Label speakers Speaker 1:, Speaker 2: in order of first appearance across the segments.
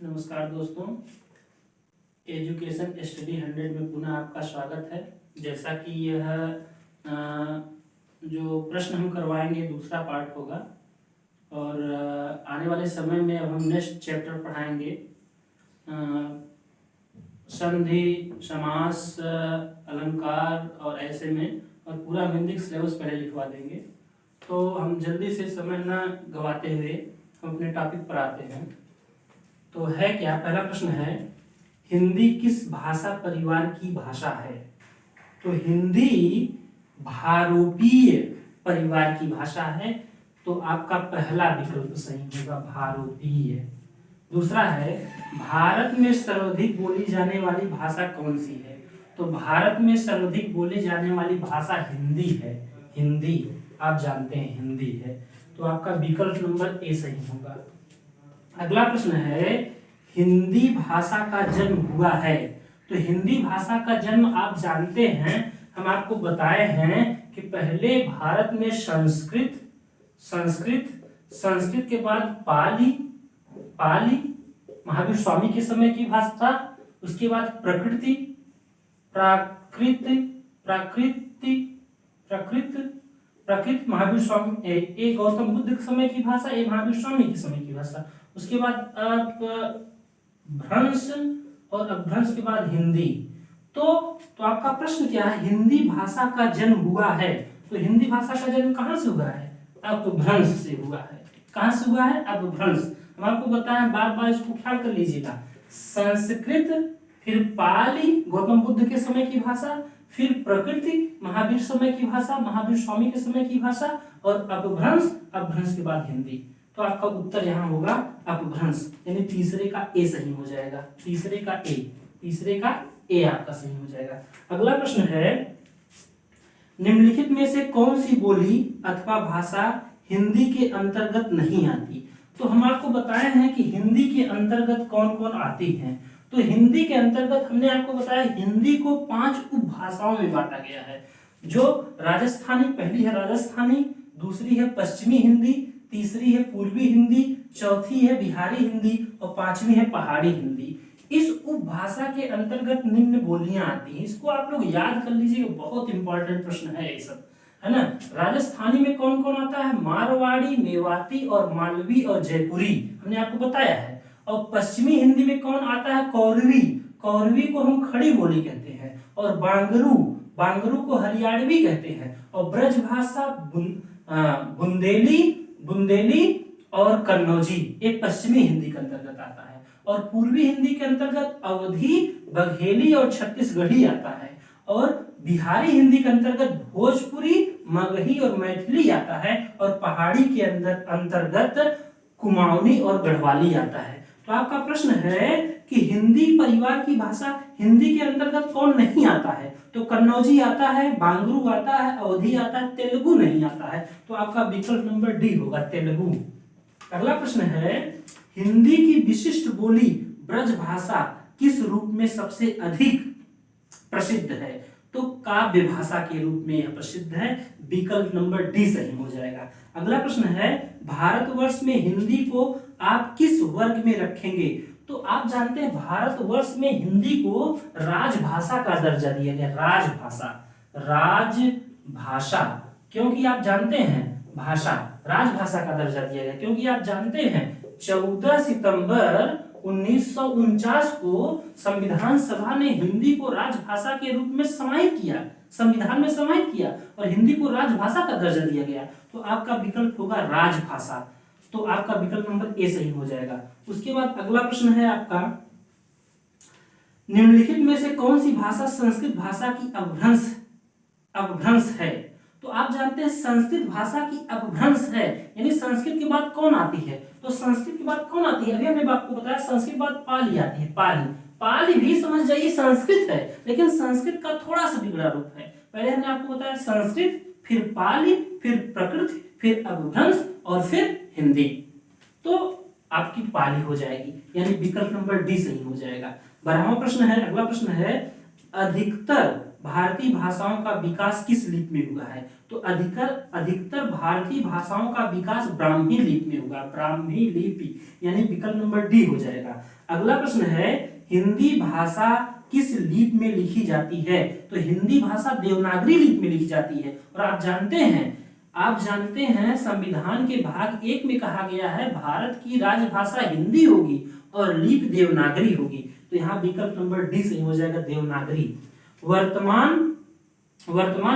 Speaker 1: नमस्कार दोस्तों, education study 100 में पुनः आपका स्वागत है। जैसा कि यह जो प्रश्न हम करवाएंगे दूसरा पार्ट होगा और आने वाले समय में अब हम नेक्स्ट चैप्टर पढ़ाएंगे संधि, समास, अलंकार और ऐसे में, और पूरा हिंदी सिलेबस पहले लिखवा देंगे। तो हम जल्दी से समय न गवाते हुए हम अपने टॉपिक पर आते हैं। तो है क्या, पहला प्रश्न है, हिंदी किस भाषा परिवार की भाषा है? तो हिंदी भारोपीय परिवार की भाषा है, तो आपका पहला विकल्प सही होगा, भारोपीय। दूसरा है, भारत में सर्वाधिक बोली जाने वाली भाषा कौन सी है? तो भारत में सर्वाधिक बोली जाने वाली भाषा हिंदी है। हिंदी आप जानते हैं हिंदी है, तो आपका विकल्प नंबर ए सही होगा। अगला प्रश्न है, हिंदी भाषा का जन्म हुआ है? तो हिंदी भाषा का जन्म आप जानते हैं, हम आपको बताए हैं कि पहले भारत में संस्कृत के बाद पाली महावीर स्वामी के समय की भाषा, उसके बाद प्राकृत महावीर स्वामी, एक गौतम बुद्ध के समय की भाषा, एक महावीर स्वामी के समय की भाषा, उसके बाद अपभ्रंश और अपभ्रंश के बाद हिंदी। तो आपका प्रश्न क्या है, हिंदी भाषा का जन्म हुआ है? तो हिंदी भाषा का जन्म कहां से हुआ है? अपभ्रंश से हुआ है। कहां से हुआ है? अपभ्रंश। हम आपको बताएं, बार बार इसको ख्याल कर लीजिएगा। संस्कृत, फिर पाली गौतम बुद्ध के समय की भाषा, फिर प्रकृति महावीर समय की भाषा, महावीर स्वामी के समय की भाषा, और अपभ्रंश के बाद हिंदी। तो आपका उत्तर यहाँ होगा अपभ्रंश, यानी तीसरे का ए सही हो जाएगा। तीसरे का ए आपका सही हो जाएगा। अगला प्रश्न है, निम्नलिखित में से कौन सी बोली अथवा भाषा हिंदी के अंतर्गत नहीं आती? तो हम आपको बताए हैं कि हिंदी के अंतर्गत कौन कौन आती हैं। तो हिंदी के अंतर्गत हमने आपको बताया, हिंदी को 5 उपभाषाओं में बांटा गया है। जो राजस्थानी, पहली है राजस्थानी, दूसरी है पश्चिमी हिंदी, तीसरी है पूर्वी हिंदी, चौथी है बिहारी हिंदी और पांचवी है पहाड़ी हिंदी। इस उपभाषा के अंतर्गत निम्न बोलियां आती हैं। इसको आप लोग याद कर लीजिए, बहुत इंपॉर्टेंट प्रश्न है ये सब, है ना। राजस्थानी में कौन कौन आता है? मारवाड़ी, मेवाती और मालवी और जयपुरी, हमने आपको बताया है। और पश्चिमी हिंदी में कौन आता है? कौरवी को हम खड़ी बोली कहते हैं, और बांगरू को हरियाणवी कहते हैं, और ब्रजभाषा बुंदेली और कन्नौजी, ये पश्चिमी हिंदी के अंतर्गत आता है। और पूर्वी हिंदी के अंतर्गत अवधी, बघेली और छत्तीसगढ़ी आता है। और बिहारी हिंदी के अंतर्गत भोजपुरी, मगही और मैथिली आता है। और पहाड़ी के अंतर्गत कुमाऊनी और गढ़वाली आता है। तो आपका प्रश्न है कि हिंदी परिवार की भाषा हिंदी के अंतर्गत कौन नहीं आता है? तो कन्नौजी आता है, बांगरू आता है, अवधी आता है, तेलुगु नहीं आता है। तो आपका विकल्प नंबर डी होगा, तेलुगु। अगला प्रश्न है, हिंदी की विशिष्ट बोली ब्रजभाषा किस रूप में सबसे अधिक प्रसिद्ध है? तो काव्य भाषा के रूप में यह प्रसिद्ध है। विकल्प नंबर डी सही हो जाएगा। अगला प्रश्न है, भारतवर्ष में हिंदी को आप किस वर्ग में रखेंगे? तो आप जानते हैं भारतवर्ष में हिंदी को राजभाषा का दर्जा दिया गया। राजभाषा, क्योंकि आप जानते हैं राजभाषा का दर्जा दिया गया, क्योंकि आप जानते हैं 14 सितंबर 1949 को संविधान सभा ने हिंदी को राजभाषा के रूप में संविधान में समाहित किया और हिंदी को राजभाषा का दर्जा दिया गया। तो आपका विकल्प होगा राजभाषा। तो आपका विकल्प नंबर ए सही हो जाएगा। उसके बाद अगला प्रश्न है आपका, निम्नलिखित में से कौन सी भाषा संस्कृत भाषा की अपभ्रंश है? तो आप जानते हैं संस्कृत भाषा की अपभ्रंश है, यानी संस्कृत के बाद कौन आती है? तो संस्कृत के बाद कौन आती है? अभी हमने आपको बताया, संस्कृत के बाद पाली आती है। पाली भी समझ जाइए संस्कृत है, लेकिन संस्कृत का थोड़ा सा बिगड़ा रूप है। पहले हमने आपको बताया संस्कृत, फिर पाली, फिर प्रकृत, फिर अपभ्रंश और फिर हिंदी। तो आपकी पाली हो जाएगी, यानी विकल्प नंबर डी सही हो जाएगा। 12वां प्रश्न है, अगला प्रश्न है, अधिकतर भारतीय भाषाओं का विकास किस लिपि में हुआ है? तो अधिकतर भारतीय भाषाओं का विकास ब्राह्मी लिपि में होगा। ब्राह्मी लिपि, यानी विकल्प नंबर डी हो जाएगा। अगला प्रश्न है हिंदी भाषा किस लिपि में लिखी जाती है? तो हिंदी भाषा देवनागरी लिपि में लिखी जाती है। और आप जानते हैं संविधान के भाग 1 में कहा गया है भारत की राजभाषा हिंदी होगी और लिपि देवनागरी होगी। तो यहाँ विकल्प नंबर डी सही हो जाएगा, देवनागरी। वर्तमान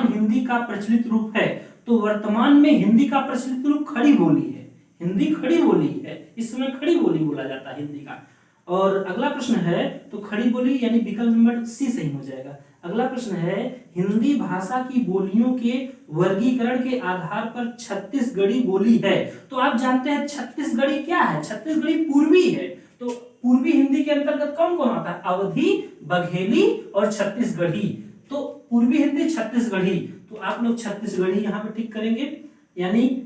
Speaker 1: हिंदी का प्रचलित रूप है, तो वर्तमान में हिंदी का प्रचलित रूप खड़ी बोली है। हिंदी खड़ी बोली है, इस समय खड़ी बोली बोला जाता है हिंदी का। और अगला प्रश्न है तो खड़ी बोली यानी विकल्प नंबर सी सही हो जाएगा। अगला प्रश्न है हिंदी भाषा की बोलियों के वर्गीकरण के आधार पर छत्तीसगढ़ी बोली है। तो आप जानते हैं छत्तीसगढ़ी क्या है? छत्तीसगढ़ी पूर्वी है। तो पूर्वी हिंदी के अंतर्गत कौन कौन आता है? अवधी, बघेली और छत्तीसगढ़ी। तो पूर्वी हिंदी छत्तीसगढ़ी, तो आप लोग छत्तीसगढ़ी यहाँ पे टिक करेंगे। यानी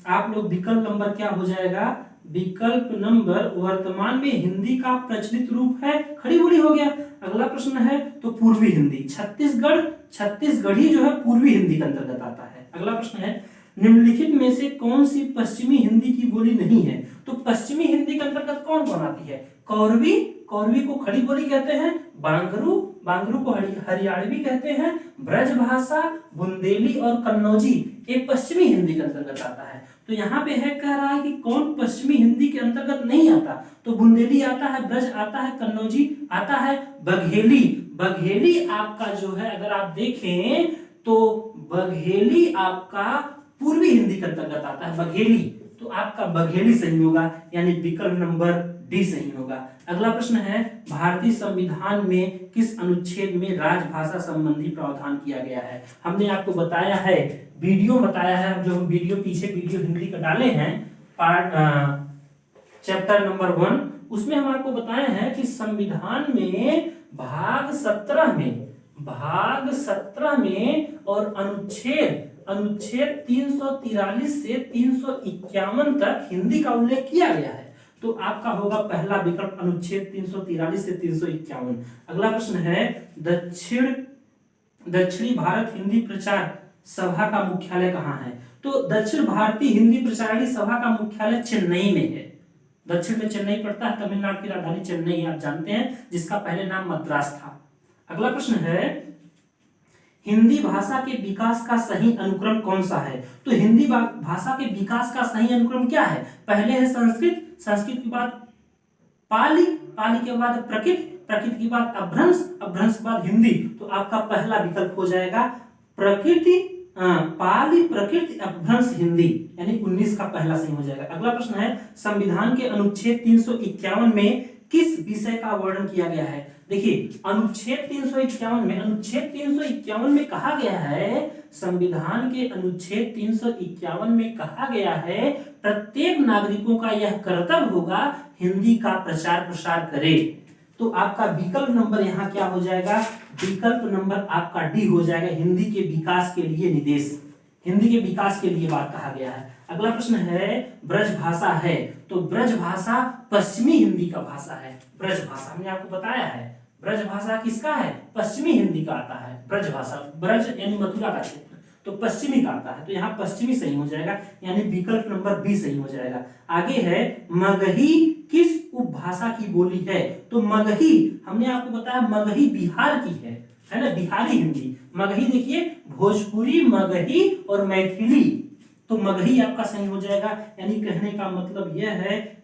Speaker 1: आप लोग विकल्प नंबर क्या हो जाएगा? विकल्प नंबर वर्तमान में हिंदी का प्रचलित रूप है, खड़ी बोली हो गया। अगला प्रश्न है तो पूर्वी हिंदी, छत्तीसगढ़ी जो है पूर्वी हिंदी के अंतर्गत आता है। अगला प्रश्न है निम्नलिखित में से कौन सी पश्चिमी हिंदी की बोली नहीं है? तो पश्चिमी हिंदी के अंतर्गत कौन कौन आती है? कौरवी को खड़ी बोली कहते हैं, बांगरू को हरियाणवी कहते हैं, ब्रजभाषा, बुंदेली और कन्नौजी एक पश्चिमी हिंदी के अंतर्गत आता है। तो यहाँ पे है कह रहा है कि कौन पश्चिमी हिंदी के अंतर्गत नहीं आता? तो बुंदेली आता है, ब्रज आता है, कन्नौजी आता है, बघेली आपका जो है अगर आप देखें तो बघेली आपका पूर्वी हिंदी के अंतर्गत आता है, बघेली। तो आपका बघेली सही होगा, यानी विकल्प नंबर डी सही होगा। अगला प्रश्न है भारतीय संविधान में किस अनुच्छेद में राजभाषा संबंधी प्रावधान किया गया है? हमने आपको बताया है, वीडियो बताया है, जो वीडियो हिंदी का डाले हैं पार्ट चैप्टर नंबर 1, उसमें हम आपको बताए हैं कि संविधान में भाग 17 में और अनुच्छेद 343 से 351 तक हिंदी का उल्लेख किया गया है। तो आपका होगा पहला विकल्प अनुच्छेद 343 से 351। अगला प्रश्न है दक्षिणी भारत हिंदी प्रचार सभा का मुख्यालय कहाँ है? तो दक्षिण भारतीय हिंदी प्रचारिणी सभा का मुख्यालय चेन्नई में है। दक्षिण में चेन्नई पड़ता है, तमिलनाडु की राजधानी चेन्नई आप जानते हैं, जिसका पहले नाम मद्रास था। अगला प्रश्न है हिंदी भाषा के विकास का सही अनुक्रम कौन सा है? तो हिंदी भाषा के विकास का सही अनुक्रम क्या है? पहले है संस्कृत के बाद पाली के बाद प्रकृत के बाद अपभ्रंश के बाद हिंदी। तो आपका पहला विकल्प हो जाएगा पाली, प्रकृति, अपभ्रंश, हिंदी, यानी 19 का पहला सही हो जाएगा। अगला प्रश्न है संविधान के अनुच्छेद 351 में किस विषय का वर्णन किया गया है? देखिए अनुच्छेद 351 में कहा गया है, संविधान के अनुच्छेद 351 में कहा गया है प्रत्येक नागरिकों का यह कर्तव्य होगा हिंदी का प्रचार प्रसार करे। तो आपका विकल्प नंबर यहाँ क्या हो जाएगा? विकल्प नंबर आपका डी हो जाएगा, हिंदी के विकास के लिए निर्देश, हिंदी के विकास के लिए बात कहा गया है। अगला प्रश्न है ब्रजभाषा है, तो ब्रजभाषा पश्चिमी हिंदी का भाषा है। ब्रजभाषा हमने आपको बताया है, ब्रजभाषा किसका है? पश्चिमी हिंदी का आता है ब्रजभाषा। ब्रज यानी मथुरा का क्षेत्र, तो पश्चिमी का आता है, तो यहाँ पश्चिमी सही हो जाएगा, यानी विकल्प नंबर बी सही हो जाएगा। आगे है मगही किस उपभाषा की बोली है? तो मगही हमने आपको बताया मगही बिहार की है ना, बिहारी हिंदी। मगही देखिए भोजपुरी, मगही और मैथिली, तो मगही आपका सही हो जाएगा। यानी कहने का मतलब यह है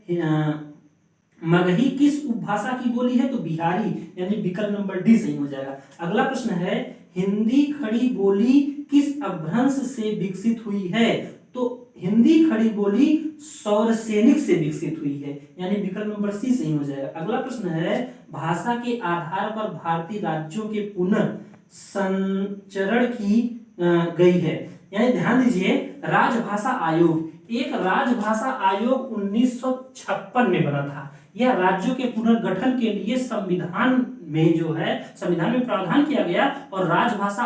Speaker 1: मगही किस उपभाषा की बोली है? तो बिहारी, यानी विकल्प नंबर डी सही हो जाएगा। अगला प्रश्न है हिंदी खड़ी बोली किस अपभ्रंश से विकसित हुई है? तो हिंदी खड़ी बोली सौरसेनिक से विकसित हुई है, यानी विकल्प नंबर सी सही हो जाएगा। अगला प्रश्न है भाषा के आधार पर भारतीय राज्यों के पुनः संचरण की गई है, यानी ध्यान दीजिए राजभाषा आयोग, एक राजभाषा आयोग 1956 में बना था। यह राज्यों के पुनर्गठन के लिए संविधान में जो है संविधान में प्रावधान किया गया और राजभाषा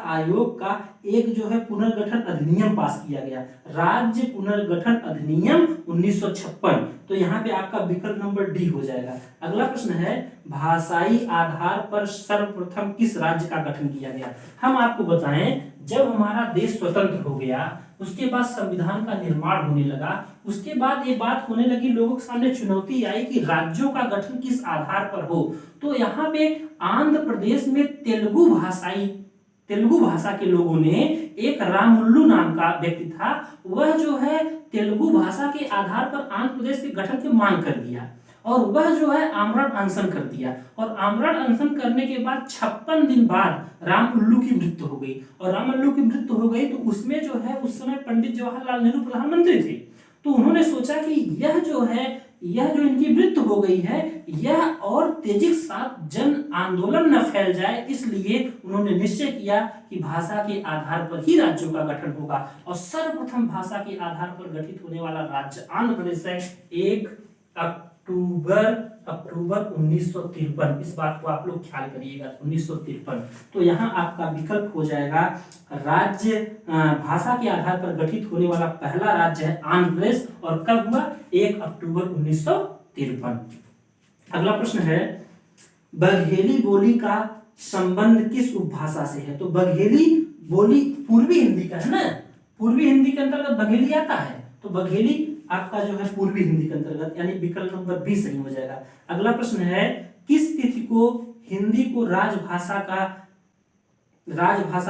Speaker 1: आयोग का एक जो है पुनर्गठन अधिनियम पास किया गया, राज्य पुनर्गठन अधिनियम 1956। तो यहाँ पे आपका विकल्प नंबर डी हो जाएगा। अगला प्रश्न है भाषाई आधार पर सर्वप्रथम किस राज्य का गठन किया गया? हम आपको बताएं जब हमारा देश स्वतंत्र हो गया उसके बाद संविधान का निर्माण होने लगा। उसके बाद ये बात होने लगी, लोगों के सामने चुनौती आई कि राज्यों का गठन किस आधार पर हो। तो यहाँ पे आंध्र प्रदेश में तेलुगु भाषा के लोगों ने, एक रामुल्लू नाम का व्यक्ति था, वह जो है तेलुगु भाषा के आधार पर आंध्र प्रदेश के गठन की मांग कर दिया और वह जो है आमरण अनशन कर दिया। और आमरण अनशन करने के बाद 56 दिन बाद रामुल्लू की मृत्यु हो गई। और रामुल्लू की मृत्यु हो गई तो उसमें जो है उस समय पंडित जवाहरलाल नेहरू प्रधानमंत्री थे। तो उन्होंने सोचा कि यह जो इनकी मृत्यु हो गई है, यह और तेजी के साथ जन आंदोलन न फैल जाए, इसलिए उन्होंने निश्चय किया कि भाषा के आधार पर ही राज्यों का गठन होगा। और सर्वप्रथम भाषा के आधार पर गठित होने वाला राज्य आंध्र प्रदेश है, 1 अक्टूबर 1953। इस बात को आप लोग ख्याल करिएगा, 1953। तो यहाँ आपका विकल्प हो जाएगा राज्य भाषा के आधार पर गठित होने वाला पहला राज्य है आंध्र प्रदेश। और कब हुआ? 1 अक्टूबर 1953। अगला प्रश्न है, बघेली बोली का संबंध किस उपभाषा से है? तो बघेली बोली पूर्वी हिंदी का है ना, पूर्वी हिंदी के अंतर्गत बघेली आता है। तो बघेली आपका जो है पूर्वी हिंदी के अंतर्गत, यानी विकल्प नंबर बी सही हो जाएगा। अगला प्रश्न है, किस तिथि को हिंदी को राजभाषा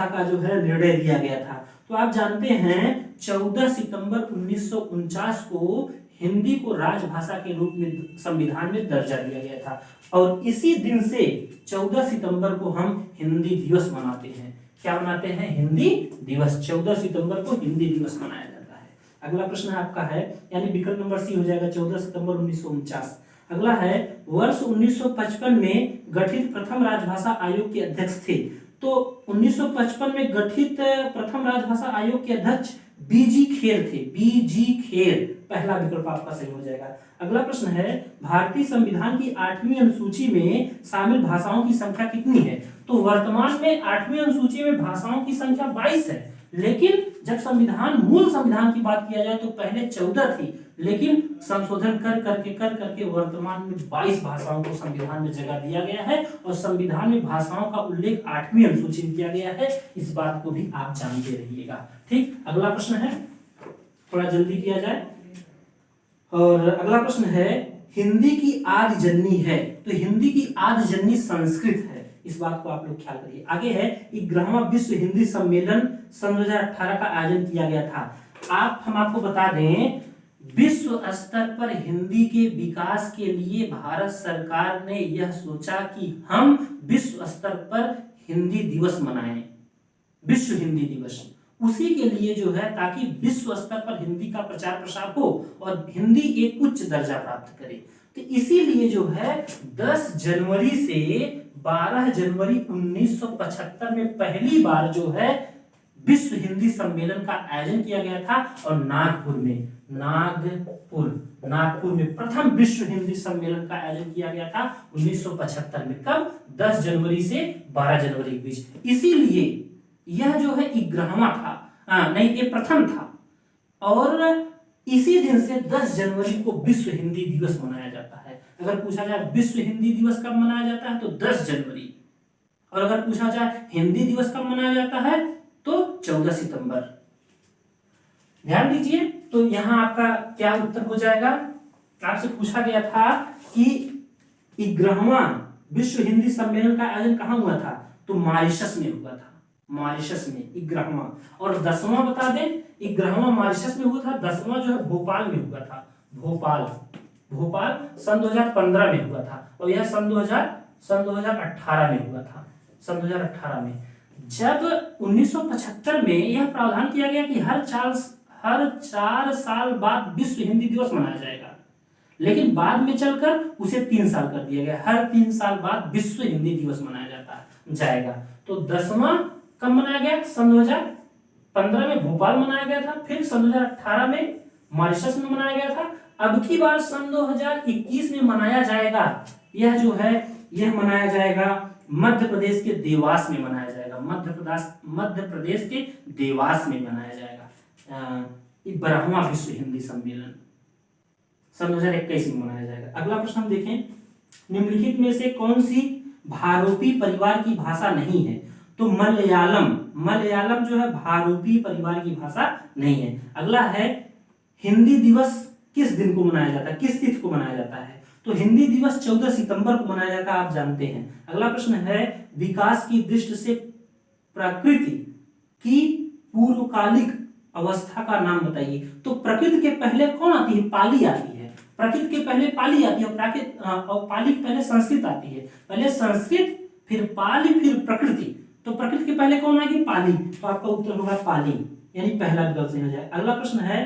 Speaker 1: का जो है निर्णय दिया गया था? तो आप जानते हैं 14 सितंबर 1949 को हिंदी को राजभाषा के रूप में संविधान में दर्जा दिया गया था। और इसी दिन से 14 सितंबर को हम हिंदी दिवस मनाते हैं। क्या मनाते हैं? हिंदी दिवस। 14 सितंबर को हिंदी दिवस मनाया जाता है। अगला प्रश्न आपका है, यानी विकल्प नंबर सी हो जाएगा, 14 सितंबर 1949। अगला है, वर्ष 1955 में गठित प्रथम राजभाषा आयोग के अध्यक्ष थे। तो 1955 में गठित प्रथम राजभाषा आयोग के अध्यक्ष बीजी खेर थे। बीजी खेर, पहला विकल्प आपका सही हो जाएगा। अगला प्रश्न है, भारतीय संविधान की 8वीं अनुसूची में शामिल भाषाओं की संख्या कितनी है? तो वर्तमान में 8वीं अनुसूची में भाषाओं की संख्या 22 है, लेकिन जब मूल संविधान की बात किया जाए तो पहले 14 थी, लेकिन संशोधन कर करके वर्तमान में 22 भाषाओं को संविधान में जगह दिया गया है। और संविधान में भाषाओं का उल्लेख 8वीं अनुसूची में किया गया है, इस बात को भी आप जानते रहिएगा। ठीक, अगला प्रश्न है, थोड़ा जल्दी किया जाए। और अगला प्रश्न है, हिंदी की आदि जननी है, तो हिंदी की आदि जननी संस्कृत है, इस बात को आप लोग ख्याल करिए। आगे है, 11वां विश्व हिंदी सम्मेलन सन 2018 का आयोजन किया गया था। हम आपको बता दें, विश्व स्तर पर हिंदी के विकास के लिए भारत सरकार ने यह सोचा कि हम विश्व स्तर पर हिंदी दिवस मनाएं, विश्व हिंदी दिवस। उसी के लिए जो है, ताकि विश्व स्तर पर हिंदी का प्रचार प्रसार हो और हिंदी एक उच्च दर्जा प्राप्त करे। तो इसीलिए जो है 10 जनवरी से 12 जनवरी 1975 में पहली बार जो है विश्व हिंदी सम्मेलन का आयोजन किया गया था। और नागपुर में प्रथम विश्व हिंदी सम्मेलन का आयोजन किया गया था 1975 में। कब? 10 जनवरी से 12 जनवरी के बीच। इसीलिए यह जो है 11वां था, नहीं, ये प्रथम था। और इसी दिन से 10 जनवरी को विश्व हिंदी दिवस मनाया जाता है। अगर पूछा जाए विश्व हिंदी दिवस कब मनाया जाता है, तो 10 जनवरी। और अगर पूछा जाए हिंदी दिवस कब मनाया जाता है, तो 14 सितंबर। ध्यान दीजिए, तो यहां आपका क्या उत्तर हो जाएगा? आपसे पूछा गया था कि 11वां विश्व हिंदी सम्मेलन का आयोजन कहां हुआ था, तो मॉरिशस में हुआ था, मॉरिशस में 11वां। और 10वां बता दें, 11वां मॉरिशस में हुआ था, 10वां जो है भोपाल में हुआ था। भोपाल सन 2015 में हुआ था। और यह सन 2018 में हुआ था, सन 2018 में। जब 1975 में यह प्रावधान किया गया कि हर 4 साल बाद विश्व हिंदी दिवस मनाया जाएगा, लेकिन बाद में चलकर उसे 3 साल कर दिया गया। हर 3 साल बाद विश्व हिंदी दिवस मनाया जाएगा। तो 10वां कब मनाया गया? सन 2015 में भोपाल मनाया गया था, फिर सन 2018 में मॉरिशस में मनाया गया था। अब की बार सन 2021 में मनाया जाएगा। यह जो है, यह मनाया जाएगा मध्य प्रदेश के देवास में मनाया जाएगा। मध्य प्रदेश के देवास में मनाया जाएगा 12वां विश्व हिंदी सम्मेलन, सन 2021 में मनाया जाएगा। अगला प्रश्न हम देखें, निम्नलिखित में से कौन सी भारोपी परिवार की भाषा नहीं है? तो मलयालम मलयालम जो है भारूपी परिवार की भाषा नहीं है। अगला है हिंदी दिवस किस दिन को मनाया जाता है, किस तिथि को मनाया जाता है? तो हिंदी दिवस 14 सितंबर को मनाया जाता है, आप जानते हैं। अगला प्रश्न है विकास की दृष्टि से प्रकृति की पूर्वकालिक अवस्था का नाम बताइए। तो प्रकृति के पहले कौन आती है? पाली आती है। प्रकृति के पहले पाली आती है और पाली के पहले संस्कृत आती है। पहले संस्कृत, फिर पाली, फिर प्रकृति। तो प्रकृति के पहले कौन आएगी? पाली। तो आपका उत्तर होगा पाली, यानी पहला विकल्प सही हो जाए। अगला प्रश्न है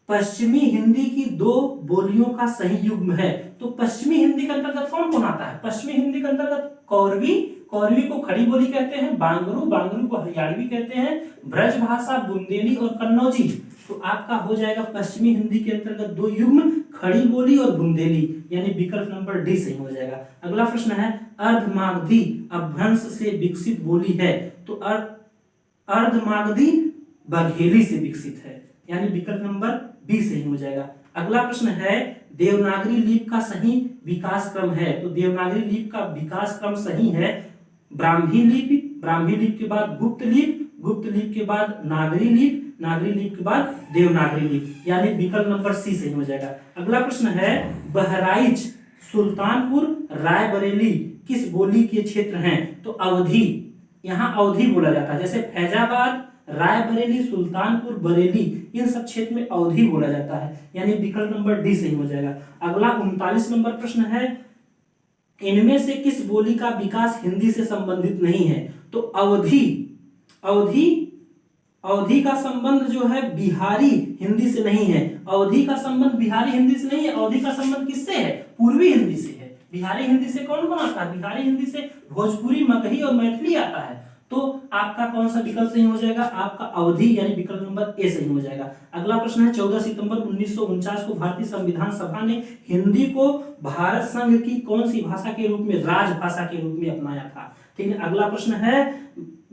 Speaker 1: पश्चिमी हिंदी की दो बोलियों का सही युग्म है। तो पश्चिमी हिंदी के अंतर्गत कौन कौन आता है? पश्चिमी हिंदी के अंतर्गत कौरवी, कौरवी को खड़ी बोली कहते हैं, बांगरू, बांगरू को हरियाणवी कहते हैं, ब्रज भाषा, बुंदेली और कन्नौजी। तो आपका हो जाएगा पश्चिमी हिंदी के अंतर्गत दो युग्म, खड़ी बोली और बुंदेली, यानी विकल्प नंबर डी सही हो जाएगा। अगला प्रश्न है अर्धमागधी अपभ्रंश से विकसित बोली है। तो अर्धमागधी बघेली से विकसित है, यानी विकल्प नंबर बी सही हो जाएगा। अगला प्रश्न है देवनागरी लिपि का सही विकास क्रम है। तो देवनागरी लिपि का विकास क्रम सही है ब्राह्मी लिपि, ब्राह्मी लिपि के बाद गुप्त लिपि, गुप्त लिपि के बाद नागरी लिपि, नागरी लिपि के बाद देवनागरी लिपि, यानी विकल्प नंबर सी सही हो जाएगा। अगला प्रश्न है बहराइच, सुल्तानपुर, रायबरेली किस बोली के क्षेत्र हैं? तो अवधी, यहाँ अवधी बोला जाता है। जैसे फैजाबाद, रायबरेली, सुल्तानपुर, बरेली, इन सब क्षेत्र में अवधी बोला जाता है, यानी विकल्प नंबर डी सही हो जाएगा। अगला 39 नंबर प्रश्न है इनमें से किस बोली का विकास हिंदी से संबंधित नहीं है? तो अवधी, अवधी का संबंध जो है बिहारी हिंदी से नहीं है। अवधी का संबंध बिहारी हिंदी से नहीं है। अवधी का संबंध किससे है? पूर्वी हिंदी से है। बिहारी हिंदी से कौन कौन आता है? बिहारी हिंदी से भोजपुरी, मगही और मैथिली आता है। तो आपका कौन सा विकल्प सही हो जाएगा? आपका अवधी, यानी विकल्प नंबर ए सही हो जाएगा। अगला प्रश्न है 14 सितंबर 1949 को भारतीय संविधान सभा ने हिंदी को भारत संघ की कौन सी भाषा के रूप में, राजभाषा के रूप में अपनाया था? ठीक है। अगला प्रश्न है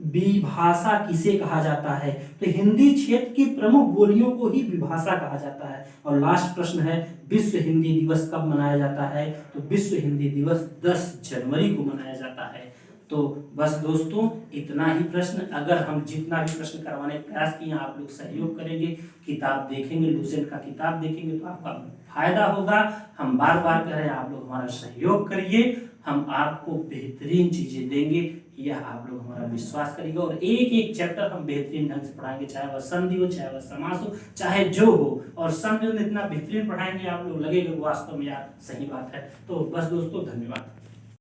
Speaker 1: विभाषा किसे कहा जाता है? तो हिंदी क्षेत्र की प्रमुख बोलियों को ही विभाषा कहा जाता है। और लास्ट प्रश्न है विश्व हिंदी दिवस कब मनाया जाता है? तो विश्व हिंदी दिवस 10 जनवरी को मनाया जाता है। तो बस दोस्तों इतना ही प्रश्न। अगर हम जितना भी प्रश्न करवाने का प्रयास किए आप लोग सहयोग करेंगे, किताब देखेंगे, लूसेंट का किताब देखेंगे तो आपका फायदा होगा। हम बार बार कह रहे हैं आप लोग हमारा सहयोग करिए, हम आपको बेहतरीन चीजें देंगे, यह आप लोग हमारा विश्वास करिएगा। और एक एक चैप्टर हम बेहतरीन ढंग से पढ़ाएंगे, चाहे वह संधि हो, चाहे वह समास हो, चाहे जो हो। और संधि इतना बेहतरीन पढ़ाएंगे आप लोग लगेगा वास्तव में यार सही बात है। तो बस दोस्तों धन्यवाद।